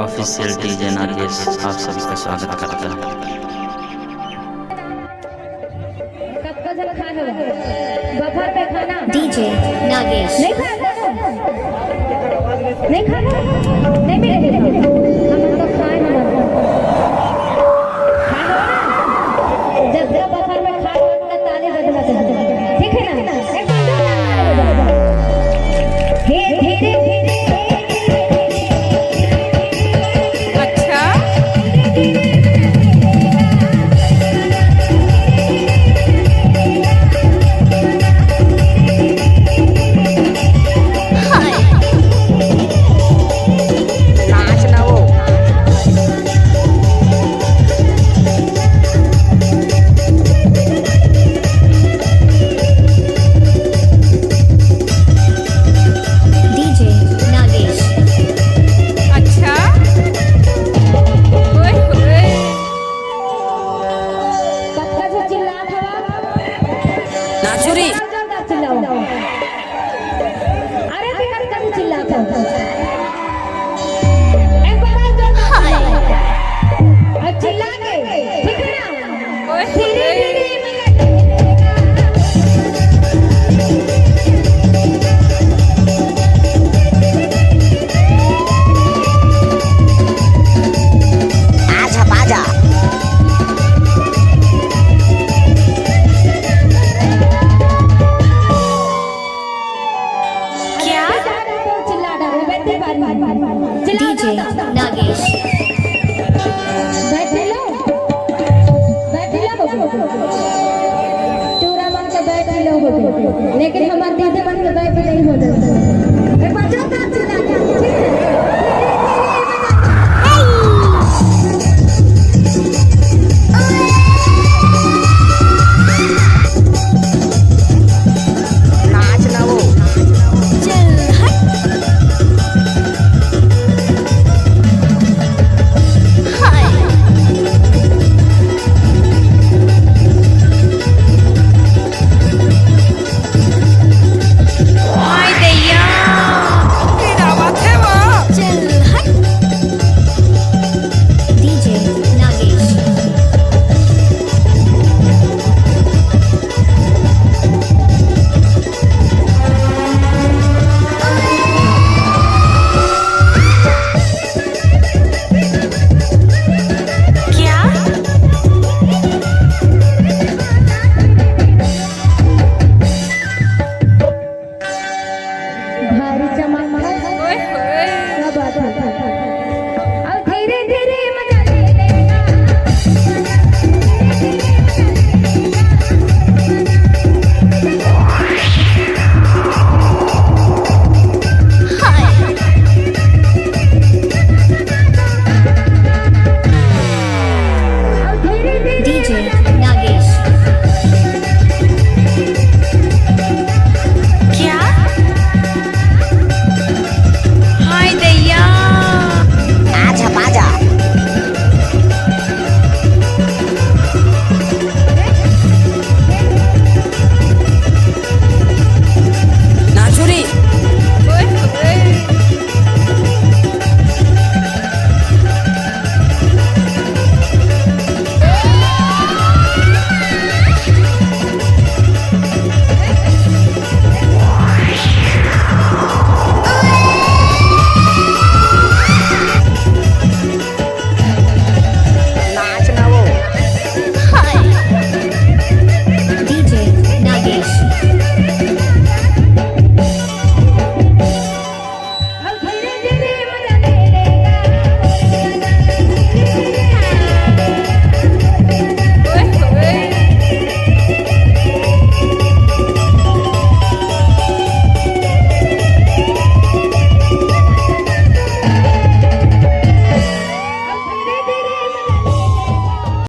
Official DJ Nagesh आप सभी का स्वागत करता है। डीजे नागेश नहीं खाना नहीं मिलेगा हम तो खाए ना जब जब बफर में खा ताली बजना चाहिए ठीक है ना धीरे धीरे डीजे नागेश बैठ लो टूरा बन के बैठ लो लेकिन हमारे दीदी बन के बैठ नहीं हो जाता बच्चों का चिल्ला भारी चमक अब धीरे